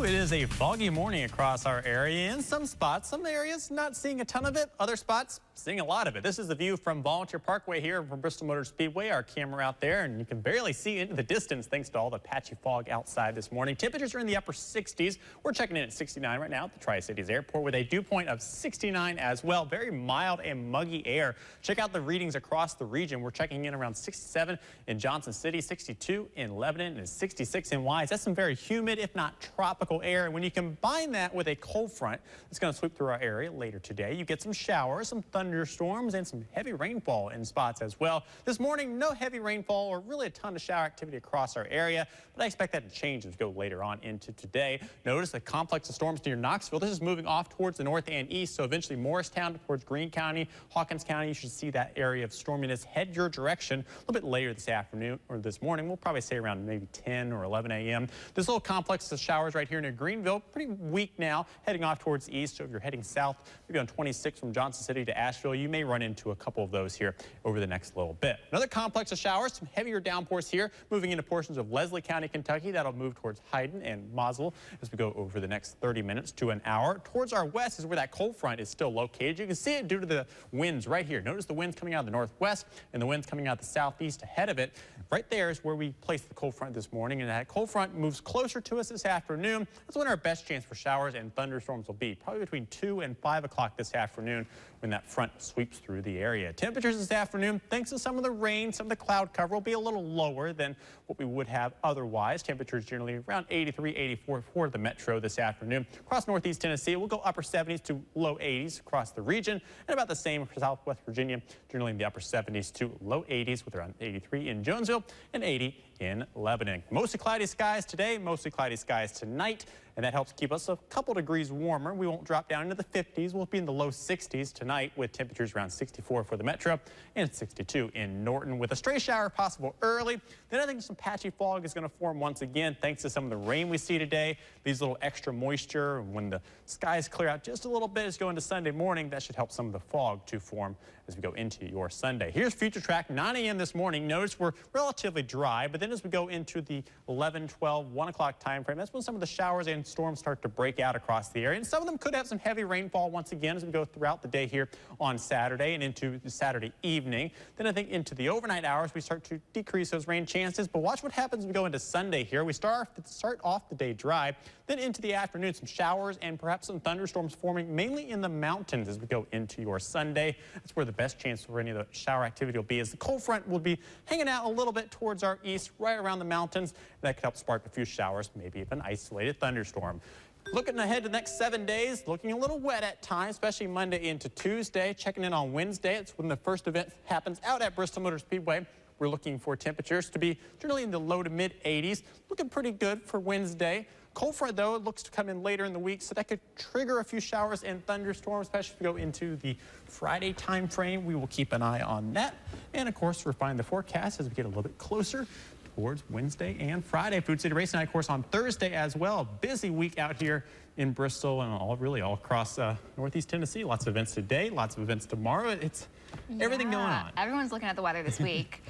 It is a foggy morning across our area. In some spots, some areas not seeing a ton of it, other spots seeing a lot of it. This is the view from Volunteer Parkway here from Bristol Motor Speedway. Our camera out there, and you can barely see into the distance thanks to all the patchy fog outside this morning. Temperatures are in the upper 60s. We're checking in at 69 right now at the Tri-Cities Airport with a dew point of 69 as well. Very mild and muggy air. Check out the readings across the region. We're checking in around 67 in Johnson City, 62 in Lebanon, and 66 in Wise. That's some very humid, if not tropical air. And when you combine that with a cold front that's going to sweep through our area later today, you get some showers, some thunderstorms, and some heavy rainfall in spots as well. This morning, no heavy rainfall or really a ton of shower activity across our area, but I expect that to change as we go later on into today. Notice a complex of storms near Knoxville. This is moving off towards the north and east, so eventually Morristown towards Greene County, Hawkins County. You should see that area of storminess head your direction a little bit later this afternoon or this morning. We'll probably say around maybe 10 or 11 a.m. This little complex of showers right here near Greenville, pretty weak now, heading off towards the east. So if you're heading south, maybe on 26 from Johnson City to Asheville, you may run into a couple of those here over the next little bit. Another complex of showers, some heavier downpours here, moving into portions of Leslie County, Kentucky. That'll move towards Hyden and Mosel as we go over the next 30 minutes to an hour. Towards our west is where that cold front is still located. You can see it due to the winds right here. Notice the winds coming out of the northwest and the winds coming out of the southeast ahead of it. Right there is where we placed the cold front this morning, and that cold front moves closer to us this afternoon. That's when our best chance for showers and thunderstorms will be, probably between 2 and 5 o'clock this afternoon when that front sweeps through the area. Temperatures this afternoon, thanks to some of the rain, some of the cloud cover, will be a little lower than what we would have otherwise. Temperatures generally around 83, 84 for the metro this afternoon. Across northeast Tennessee, we'll go upper 70s to low 80s across the region, and about the same for southwest Virginia, generally in the upper 70s to low 80s with around 83 in Jonesville and 80 in Lebanon. Mostly cloudy skies today, mostly cloudy skies tonight, and that helps keep us a couple degrees warmer. We won't drop down into the 50s. We'll be in the low 60s tonight with temperatures around 64 for the metro and 62 in Norton with a stray shower possible early. Then I think some patchy fog is going to form once again thanks to some of the rain we see today. These little extra moisture, when the skies clear out just a little bit as we go into Sunday morning, that should help some of the fog to form as we go into your Sunday. Here's Future Track, 9 a.m. this morning. Notice we're relatively dry, but then as we go into the 11, 12, 1 o'clock time frame, that's when some of the showers and storms start to break out across the area. And some of them could have some heavy rainfall once again as we go throughout the day here on Saturday and into the Saturday evening. Then I think into the overnight hours, we start to decrease those rain chances. But watch what happens as we go into Sunday here. We start off the day dry, then into the afternoon, some showers and perhaps some thunderstorms forming mainly in the mountains as we go into your Sunday. That's where the best chance for any of the shower activity will be, as the cold front will be hanging out a little bit towards our east, right around the mountains. That could help spark a few showers, maybe even an isolated thunderstorm. Looking ahead to the next 7 days, looking a little wet at times, especially Monday into Tuesday. Checking in on Wednesday, it's when the first event happens out at Bristol Motor Speedway. We're looking for temperatures to be generally in the low to mid 80s. Looking pretty good for Wednesday. Cold front, though, it looks to come in later in the week, so that could trigger a few showers and thunderstorms, especially if we go into the Friday time frame. We will keep an eye on that. And, of course, refine the forecast as we get a little bit closer towards Wednesday and Friday. Food City Race Night, of course, on Thursday as well. Busy week out here in Bristol and really all across northeast Tennessee. Lots of events today, lots of events tomorrow. It's everything going on. Everyone's looking at the weather this week.